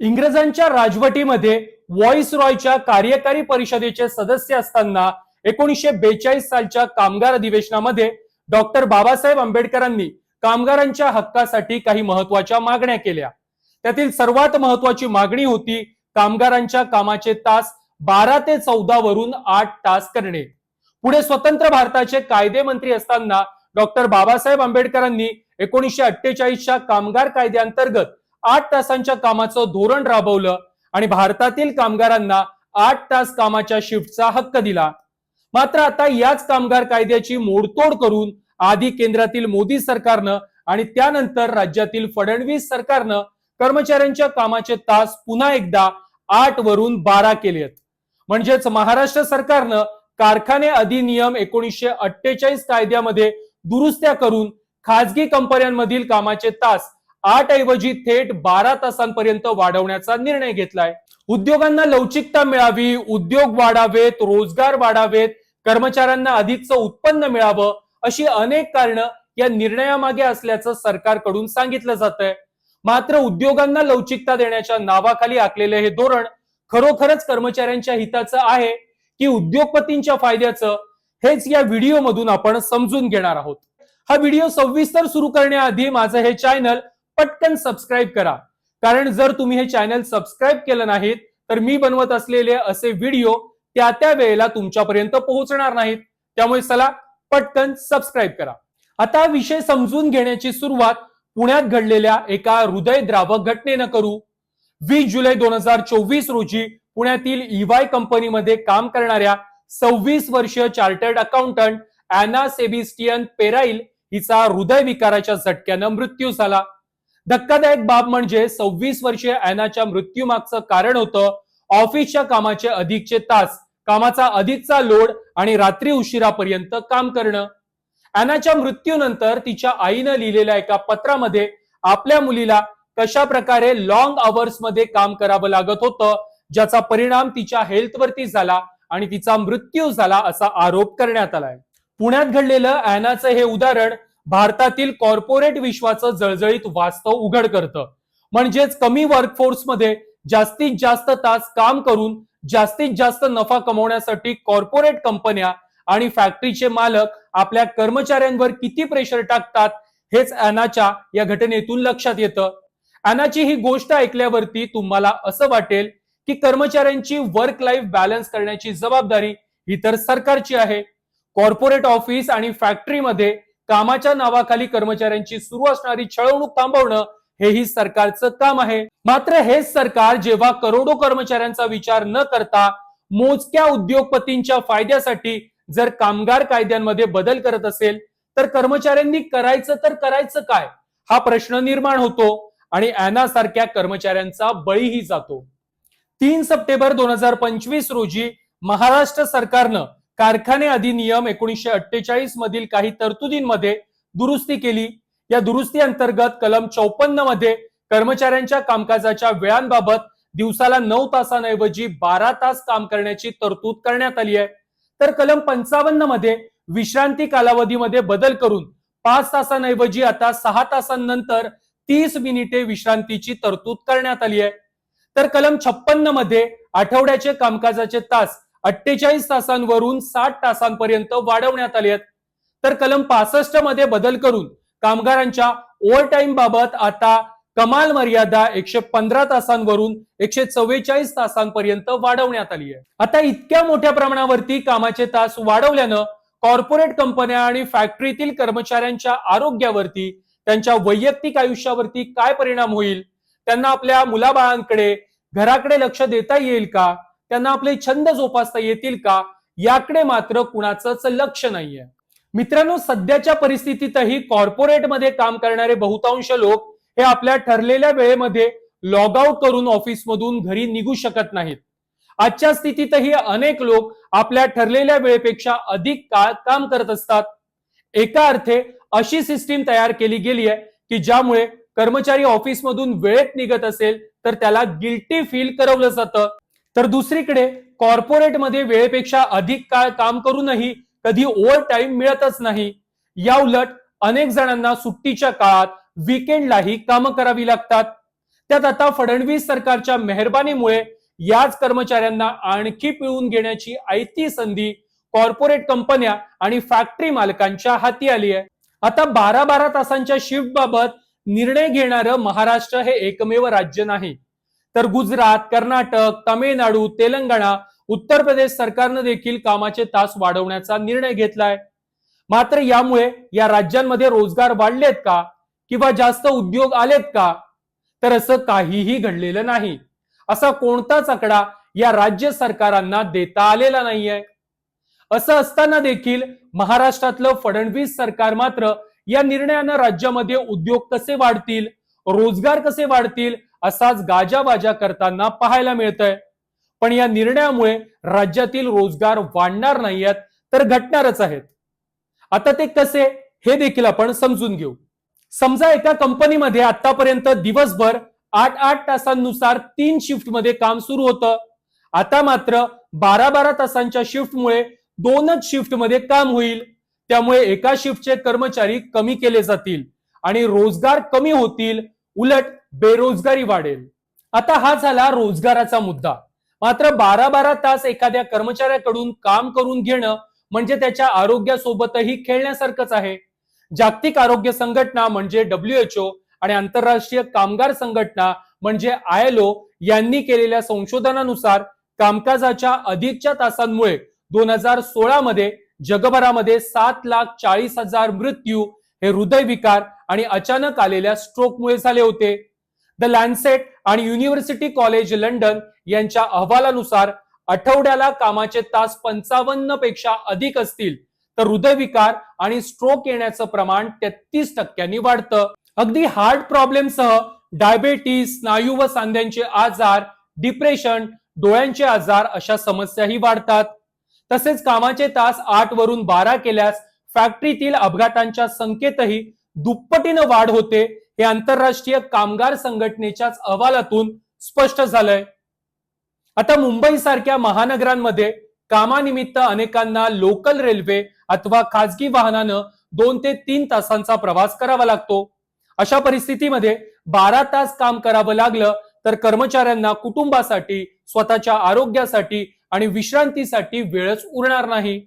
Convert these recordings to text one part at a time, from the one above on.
इंग्रजांच्या राजवटीमध्ये व्हॉइस रॉयच्या कार्यकारी परिषदेचे सदस्य असताना 1942 सालच्या कामगार अधिवेशनामध्ये डॉक्टर बाबासाहेब आंबेडकरांनी कामगारांच्या हक्कासाठी काही महत्वाच्या मागण्या केल्या। त्यातील सर्वात महत्वाची मागणी होती कामगारांच्या कामाचे तास 12 ते 14 वरून 8 तास करणे। पुढे स्वतंत्र भारताचे कायदे मंत्री असताना डॉक्टर बाबासाहेब आंबेडकरांनी 1948च्या कामगार कायद्याअंतर्गत 8 तासांच्या कामाचं धोरण राबवलं आणि भारतातील कामगारांना 8 तास कामाच्या शिफ्टचा हक्क दिला। मात्र आता याच कामगार कायद्याची मोडतोड करून आधी केंद्रातील मोदी सरकारनं आणि त्यानंतर राज्यातील फडणवीस सरकारनं कर्मचाऱ्यांच्या कामाचे तास पुन्हा एकदा 8 वरून 12 केलेत। म्हणजेच महाराष्ट्र सरकारनं कारखाने अधिनियम 1948 कायद्यामध्ये दुरुस्त्या करून खासगी कंपन्यांमधील कामाचे तास 8 ऐवजी थेट 12 तासांपर्यंत वाढवण्याचा निर्णय घेतलाय। उद्योगांना लवचिकता मिळावी, उद्योग वाढावेत, रोजगार वाढावेत, कर्मचाऱ्यांना अधिकचं उत्पन्न मिळावं अशी अनेक कारणं या निर्णयामागे असल्याचं सरकारकडून सांगितलं जातंय। मात्र उद्योगांना लवचिकता देण्याच्या नावाखाली आखलेले हे धोरण खरोखरच कर्मचाऱ्यांच्या हिताचं आहे की उद्योगपतींच्या फायद्याचं, हेच या व्हिडिओ मधून आपण समजून घेणार आहोत। हा व्हिडिओ सविस्तर सुरू करण्याआधी माझं हे चॅनल पटकन सबस्क्राईब करा, कारण जर तुम्ही हे चॅनल सबस्क्राईब केलं नाहीत तर मी बनवत असलेले असे व्हिडिओ त्या वेळेला तुमच्यापर्यंत पोहोचणार नाहीत। त्यामुळे चला पटकन सबस्क्राईब करा। आता विषय समजून घेण्याची सुरुवात पुण्यात घडलेल्या एका हृदयद्रावक घटनेनं करू। 20 जुलै 2024 रोजी पुण्यातील EY कंपनीमध्ये काम करणाऱ्या 26 वर्षीय chartered accountant Anna Sebastian peril हिचा हृदयविकाराच्या झटक्यानं मृत्यू झाला। धक्कादायक बाब म्हणजे 26 वर्षीय अॅनाच्या मृत्यूमागचं कारण होतं ऑफिसच्या कामाचे अधिकचे तास, कामाचा अधिकचा लोड आणि रात्री उशिरापर्यंत काम करणं। अॅनाच्या मृत्यूनंतर तिच्या आईनं लिहिलेल्या एका पत्रामध्ये आपल्या मुलीला कशा प्रकारे लॉंग आवर्स मध्ये काम करावं लागत होतं, ज्याचा परिणाम तिच्या हेल्थवरती झाला आणि तिचा मृत्यू झाला असा आरोप करण्यात आलाय। पुण्यात घडलेलं अॅनाचं हे उदाहरण भारतातील कॉर्पोरेट विश्वाचं जळजळीत वास्तव उघड करतं। म्हणजेच कमी वर्कफोर्समध्ये जास्तीत जास्त तास काम करून जास्तीत जास्त नफा कमवण्यासाठी कॉर्पोरेट कंपन्या आणि फॅक्टरीचे मालक आपल्या कर्मचाऱ्यांवर किती प्रेशर टाकतात हेच अॅनाच्या या घटनेतून लक्षात येतं। अॅनाची ही गोष्ट ऐकल्यावरती तुम्हाला असं वाटेल की कर्मचाऱ्यांची वर्क लाईफ बॅलन्स करण्याची जबाबदारी ही तर सरकारची आहे। कॉर्पोरेट ऑफिस आणि फॅक्टरीमध्ये कामाच्या नावाखाली कर्मचाऱ्यांची सुरू असणारी छळवणूक थांबवणं हेही सरकारचं काम आहे। मात्र हेच सरकार जेव्हा करोडो कर्मचाऱ्यांचा विचार न करता मोजक्या उद्योगपतींच्या फायद्यासाठी जर कामगार कायद्यांमध्ये बदल करत असेल तर कर्मचाऱ्यांनी करायचं काय हा प्रश्न निर्माण होतो आणि अॅना सारख्या कर्मचाऱ्यांचा बळीही जातो। 3 सप्टेंबर 2025 रोजी महाराष्ट्र सरकारनं कारखाने अधिनियम 1948 मधील काही तरतुदींमध्ये दुरुस्ती केली। या दुरुस्ती अंतर्गत कलम 54 मध्ये कर्मचाऱ्यांच्या कामकाजाच्या वेळांबाबत दिवसाला 9 तासांऐवजी 12 तास काम करण्याची तरतूद करण्यात आली आहे। तर कलम 55 मध्ये विश्रांती कालावधीमध्ये बदल करून 5 तासांऐवजी आता 6 तासांनंतर 30 मिनिटे विश्रांतीची तरतूद करण्यात आली आहे। तर कलम 56 मध्ये आठवड्याचे कामकाजाचे तास 48 तासांवरून 60 तासांपर्यंत वाढवण्यात आले आहेत। तर कलम 65 मध्ये बदल करून कामगारांच्या ओव्हरटाईम बाबत आता कमाल मर्यादा 115 तासांवरून 144 तासांपर्यंत वाढवण्यात आली आहे। आता इतक्या मोठ्या प्रमाणावरती कामाचे तास वाढवल्यानं कॉर्पोरेट कंपन्या आणि फॅक्टरीतील कर्मचाऱ्यांच्या आरोग्यावरती, त्यांच्या वैयक्तिक आयुष्यावरती काय परिणाम होईल, त्यांना आपल्या मुलाबाळांकडे, घराकडे लक्ष देता येईल का, त्यांना आपले छंद जोपासता येतील का, याकडे मात्र कुणाचंच लक्ष नाहीये। मित्रांनो, सध्याच्या परिस्थितीतही कॉर्पोरेटमध्ये काम करणारे बहुतांश लोक हे आपल्या ठरलेल्या वेळेमध्ये लॉग आउट करून ऑफिसमधून घरी निघू शकत नाहीत। आजच्या स्थितीतही अनेक लोक आपल्या ठरलेल्या वेळेपेक्षा अधिक काळ काम करत असतात। एका अर्थे अशी सिस्टीम तयार केली गेली आहे की ज्यामुळे कर्मचारी ऑफिसमधून वेळेत निघत असेल तर त्याला गिल्टी फील करवलं जातं। तर दुसरीकडे कॉर्पोरेटमध्ये वेळेपेक्षा अधिक काळ काम करूनही कधी ओव्हर टाइम मिळतच नाही। या उलट अनेक जणांना सुट्टीच्या काळात वीकेंडलाही कामं करावी लागतात। त्यात आता फडणवीस सरकारच्या मेहरबानीमुळे याच कर्मचाऱ्यांना आणखी पिळून घेण्याची आयती संधी कॉर्पोरेट कंपन्या आणि फॅक्टरी मालकांच्या हाती आली आहे. आता 12-12 तासांच्या शिफ्ट बाबत निर्णय घेणारं महाराष्ट्र हे एकमेव राज्य नाही, तर गुजरात, कर्नाटक, तामिळनाडू, तेलंगणा, उत्तर प्रदेश सरकारनं देखील कामाचे तास वाढवण्याचा निर्णय घेतलाय. मात्र यामुळे या राज्यांमध्ये रोजगार वाढलेत का किंवा जास्त उद्योग आलेत का? तर असं काहीही घडलेलं नाही. असा कोणताच आकडा या राज्य सरकारांना देता आलेला नाहीये. असं असताना देखील महाराष्ट्रातलं फडणवीस सरकार मात्र या निर्णयानं राज्यामध्ये उद्योग कसे वाढतील, रोजगार कसे वाढतील असाच गाजावाजा करताना पाहायला मिळतंय. पण या निर्णयामुळे राज्यातील रोजगार वाढणार नाहीयेत, तर घटणारच आहेत. आता ते कसे हे देखील आपण समजून घेऊ. समजा एका कंपनीमध्ये आतापर्यंत दिवसभर 8-8 तासांनुसार 3 शिफ्ट मध्ये काम सुरू होतं. आता मात्र 12-12 तासांच्या शिफ्टमुळे 2च शिफ्ट मध्ये काम होईल. त्यामुळे एका शिफ्टचे कर्मचारी कमी केले जातील आणि रोजगार कमी होतील, उलट बेरोजगारी वाढेल. आता हा झाला रोजगाराचा मुद्दा. मात्र 12-12 तास एखाद्या कर्मचाऱ्याकडून काम करून घेणं म्हणजे त्याच्या आरोग्यासोबतही खेळण्यासारखंच आहे. जागतिक आरोग्य संघटना म्हणजे WHO आणि आंतरराष्ट्रीय कामगार संघटना म्हणजे ILO यांनी केलेल्या संशोधनानुसार कामकाजाच्या अधिकच्या तासांमुळे 2016 मध्ये जगभरामध्ये 7,40,000 मृत्यू हे हृदयविकार आणि अचानक आलेल्या स्ट्रोकमुळे झाले होते. द लॅन्सेट आणि युनिव्हर्सिटी कॉलेज लंडन यांच्या अहवालानुसार आठवड्याला कामाचे तास 55 पेक्षा अधिक असतील तर हृदयविकार आणि स्ट्रोक येण्याचं प्रमाण 33% वाढतं. अगदी हार्ट प्रॉब्लेमसह डायबेटीस, स्नायू व सांध्यांचे आजार, डिप्रेशन, डोळ्यांचे आजार अशा समस्याही वाढतात. तसेच कामाचे तास 8 वरून 12 केल्यास फॅक्टरीतील अपघातांच्या संख्येतही दुप्पटीनं वाढ होते. हे आंतरराष्ट्रीय कामगार संघटनेच्याच अहवालातून स्पष्ट झालंय. आता मुंबई सारख्या महानगरांमध्ये कामानिमित्त अनेकांना लोकल रेल्वे अथवा खासगी वाहनानं 2 ते 3 तासांचा प्रवास करावा लागतो. अशा परिस्थितीमध्ये 12 तास काम करावं लागलं तर कर्मचाऱ्यांना कुटुंबासाठी, स्वतःच्या आरोग्यासाठी आणि विश्रांतीसाठी वेळच उरणार नाही.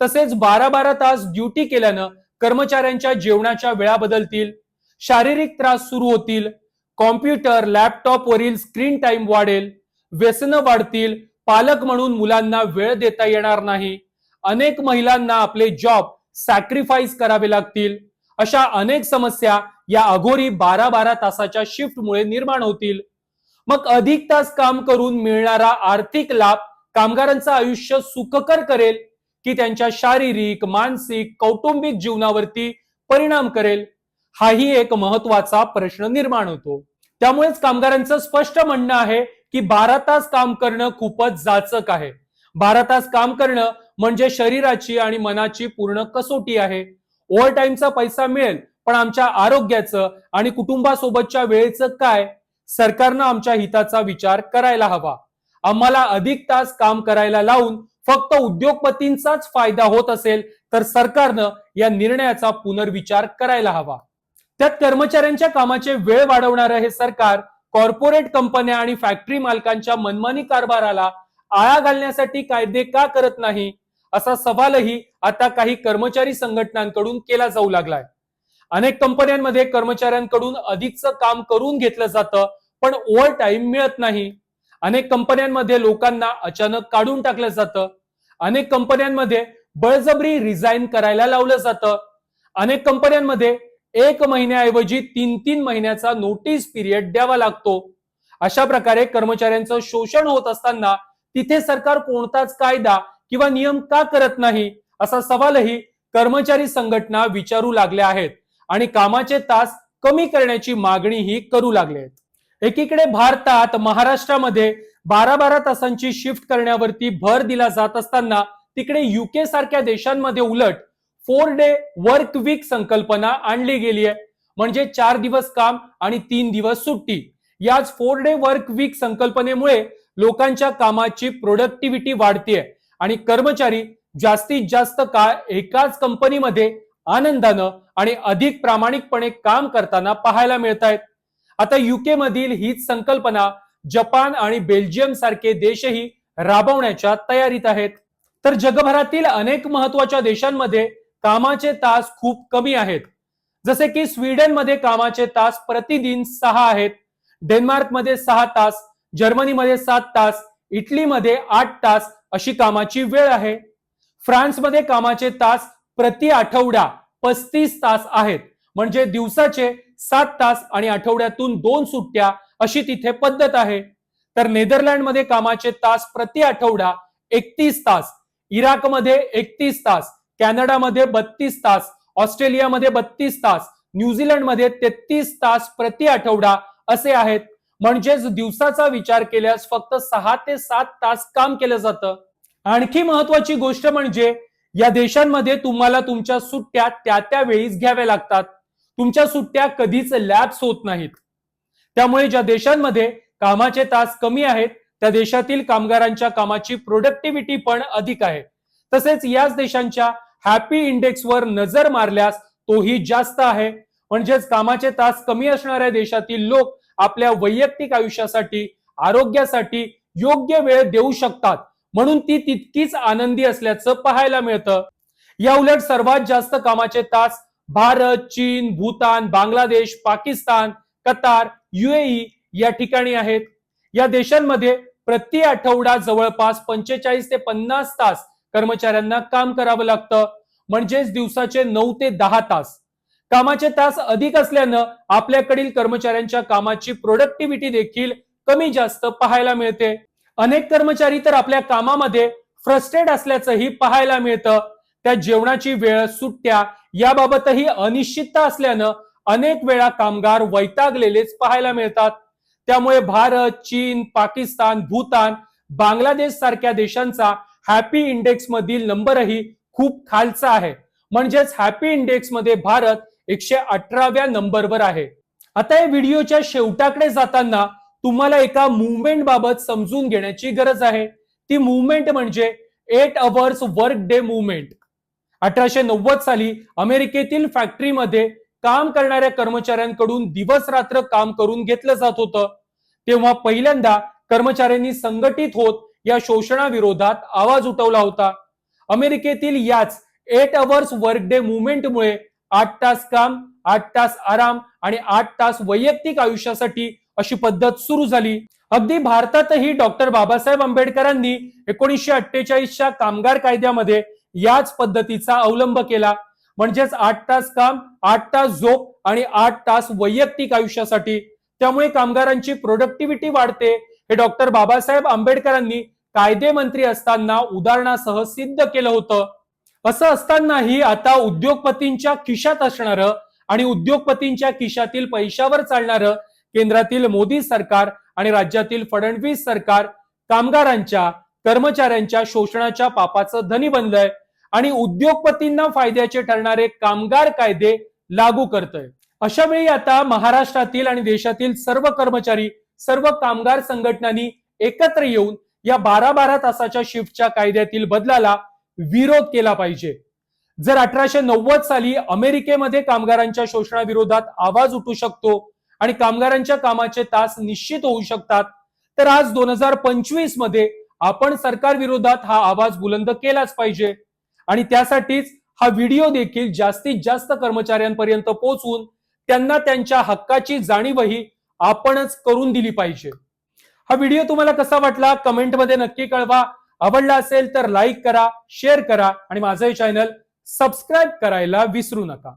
तसेच 12-12 तास ड्युटी केल्यानं कर्मचाऱ्यांच्या जेवणाच्या वेळा बदलतील, शारीरिक त्रास सुरू होतील, कॉम्प्युटर, लॅपटॉपवरील स्क्रीन टाइम वाढेल, व्यसनं वाढतील, पालक म्हणून मुलांना वेळ देता येणार नाही, अनेक महिलांना आपले जॉब सॅक्रिफाईस करावे लागतील. अशा अनेक समस्या या अघोरी 12-12 तासाच्या शिफ्टमुळे निर्माण होतील. मग अधिक तास काम करून मिळणारा आर्थिक लाभ कामगारांचं आयुष्य सुखकर करेल की त्यांच्या शारीरिक, मानसिक, कौटुंबिक जीवनावरती परिणाम करेल, हाही एक महत्वाचा प्रश्न निर्माण होतो. त्यामुळेच कामगारांचं स्पष्ट म्हणणं आहे की 12 तास काम करणं खूपच जाचक आहे. 12 तास काम करणं म्हणजे शरीराची आणि मनाची पूर्ण कसोटी आहे. ओव्हर टाइमचा पैसा मिळेल, पण आमच्या आरोग्याचं आणि कुटुंबासोबतच्या वेळेचं काय? सरकारनं आमच्या हिताचा विचार करायला हवा. आम्हाला अधिक तास काम करायला लावून फक्त उद्योगपतींचाच फायदा होत असेल तर सरकारनं या निर्णयाचा पुनर्विचार करायला हवा. त्यात कर्मचाऱ्यांच्या कामाचे वेळ वाढवणारं हे सरकार कॉर्पोरेट कंपन्या आणि फॅक्टरी मालकांच्या मनमानी कारभाराला आळा घालण्यासाठी कायदे का करत नाही, असा सवालही आता काही कर्मचारी संघटनांकडून केला जाऊ लागलाय. अनेक कंपन्यांमध्ये कर्मचाऱ्यांकडून अधिकचं काम करून घेतलं जातं, पण ओव्हर टाइम मिळत नाही. अनेक कंपन्यांमध्ये लोकांना अचानक काढून टाकलं जातं. अनेक कंपन्यांमध्ये बळजबरी रिझाईन करायला लावलं जातं. अनेक कंपन्यांमध्ये 1 महिन्याऐवजी 3-3 महिन्याचा नोटीस पिरियड द्यावा लागतो. अशा प्रकारे कर्मचाऱ्यांचं शोषण होत असताना तिथे सरकार कोणताच कायदा किंवा नियम का करत नाही, असा सवालही कर्मचारी संघटना विचारू लागल्या आहेत आणि कामाचे तास कमी करण्याची मागणीही करू लागले आहेत. एकीकडे भारतात, महाराष्ट्रामध्ये 12-12 तासांची शिफ्ट करण्यावरती भर दिला जात असताना तिकडे UK सारख्या देशांमध्ये उलट 4 डे वर्क वीक संकल्पना आणली गेली आहे. म्हणजे 4 दिवस काम आणि 3 दिवस सुट्टी. याच 4 डे वर्क वीक संकल्पनेमुळे लोकांच्या कामाची प्रोडक्टिव्हिटी वाढतीये आणि कर्मचारी जास्तीत जास्त काळ एकाच कंपनीमध्ये आनंदानं आणि अधिक प्रामाणिकपणे काम करताना पाहायला मिळत आहेत. आता युके मधील हीच संकल्पना जपान आणि बेल्जियम सारखे देशही राबवण्याच्या तयारीत आहेत. तर जगभरातील अनेक महत्वाच्या देशांमध्ये कामाचे तास खूप कमी आहेत. जसे की स्वीडनमध्ये कामाचे तास प्रतिदिन 6 आहेत, डेन्मार्कमध्ये 6 तास, जर्मनीमध्ये 7 तास, इटलीमध्ये 8 तास अशी कामाची वेळ आहे. फ्रान्समध्ये कामाचे तास प्रति आठवडा 35 तास आहेत, म्हणजे दिवसाचे 7 तास आणि आठवड्यातून 2 सुट्ट्या अशी तिथे पद्धत आहे. तर नेदरलँडमध्ये कामाचे तास प्रति आठवडा 31 तास, इराकमध्ये 31 तास, कॅनडामध्ये 32 तास, ऑस्ट्रेलियामध्ये 32 तास, न्यूझीलंडमध्ये 33 तास प्रति आठवडा असे आहेत. म्हणजेच दिवसाचा विचार केल्यास फक्त 6 ते 7 तास काम केलं जातं. आणखी महत्वाची गोष्ट म्हणजे या देशांमध्ये तुम्हाला तुमच्या सुट्ट्या त्या वेळीच घ्याव्या लागतात. तुमच्या सुट्ट्या कधीच लॅप्स होत नाहीत. त्यामुळे ज्या देशांमध्ये कामाचे तास कमी आहेत त्या देशातील कामगारांच्या कामाची प्रोडक्टिव्हिटी पण अधिक आहे. तसेच याच देशांच्या हॅपी इंडेक्सवर नजर मारल्यास तोही जास्त आहे. म्हणजेच कामाचे तास कमी असणाऱ्या देशातील लोक आपल्या वैयक्तिक आयुष्यासाठी, आरोग्यासाठी योग्य वेळ देऊ शकतात, म्हणून ती तितकीच आनंदी असल्याचं पाहायला मिळतं. या उलट सर्वात जास्त कामाचे तास भारत, चीन, भूतान, बांगलादेश, पाकिस्तान, कतार, UAE या ठिकाणी आहेत. या देशांमध्ये प्रति आठवडा जवळपास 45 ते 50 तास कर्मचाऱ्यांना काम करावं लागतं, म्हणजेच दिवसाचे 9 ते 10 तास. कामाचे तास अधिक असल्यानं आपल्याकडील कर्मचाऱ्यांच्या कामाची प्रोडक्टिव्हिटी देखील कमी जास्त पाहायला मिळते. अनेक कर्मचारी तर आपल्या कामामध्ये फ्रस्ट्रेट असल्याचंही पाहायला मिळतं. त्या जेवणाची वेळ, सुट्ट्या याबाबतही अनिश्चितता असल्यानं अनेक वेळा कामगार वैतागलेलेच पाहायला मिळतात. त्यामुळे भारत, चीन, पाकिस्तान, भूतान, बांगलादेश सारख्या देशांचा हॅपी इंडेक्स मधील नंबरही खूप खालचा आहे. म्हणजेच हॅपी इंडेक्स मध्ये भारत 118व्या नंबरवर आहे. आता या व्हिडिओच्या शेवटाकडे जाताना तुम्हाला एका मुवमेंट बाबत समजून घेण्याची गरज आहे. ती मुवमेंट म्हणजे 8 अवर्स वर्क डे मुवमेंट. 1890 साली अमेरिकेतील फॅक्टरीमध्ये काम करणाऱ्या कर्मचाऱ्यांकडून दिवस रात्र काम करून घेतलं जात होतं. तेव्हा पहिल्यांदा कर्मचाऱ्यांनी संघटित होत या शोषणाविरोधात आवाज उठवला होता. अमेरिकेतील याच 8 अवर्स वर्क डे मुवमेंटमुळे 8 तास काम, 8 तास आराम आणि 8 तास वैयक्तिक आयुष्यासाठी अशी पद्धत सुरू झाली. अगदी भारतातही डॉक्टर बाबासाहेब आंबेडकरांनी 1948च्या कामगार कायद्यामध्ये याच पद्धतीचा अवलंब केला. म्हणजेच 8 तास काम, 8 तास झोप आणि 8 तास वैयक्तिक आयुष्यासाठी. त्यामुळे कामगारांची प्रोडक्टिव्हिटी वाढते. हे डॉक्टर बाबासाहेब आंबेडकरांनी कायदे मंत्री असताना उदाहरणासह सिद्ध केलं होतं. असं असतानाही आता उद्योगपतींच्या खिशात असणारं आणि उद्योगपतींच्या खिशातील पैशावर चालणारं केंद्रातील मोदी सरकार आणि राज्यातील फडणवीस सरकार कामगारांच्या, कर्मचाऱ्यांच्या शोषणाच्या पापाचं धनी बनलंय आणि उद्योगपतींना फायद्याचे ठरणारे कामगार कायदे लागू करतंय. अशा वेळी आता महाराष्ट्रातील आणि देशातील सर्व कर्मचारी, सर्व कामगार संघटनांनी एकत्र येऊन या 12-12 तासाच्या शिफ्टच्या कायद्यातील बदलाला विरोध केला पाहिजे. जर 1890 साली अमेरिकेमध्ये कामगारांच्या शोषणाविरोधात आवाज उठू शकतो आणि कामगारांच्या कामाचे तास निश्चित होऊ शकतात, तर आज 2025 मध्ये आपण सरकार विरोधात हा आवाज बुलंद केलाच पाहिजे. आणि त्यासाठीच हा व्हिडिओ देखील जास्तीत जास्त कर्मचाऱ्यांपर्यंत पोहोचवून त्यांना त्यांच्या हक्काची जाणीवही आपणच करून दिली पाहिजे. हा व्हिडिओ तुम्हाला कसा वाटला कमेंटमध्ये नक्की कळवा. आवडला असेल तर लाईक करा, शेअर करा आणि माझं चॅनल सबस्क्राईब करायला विसरू नका.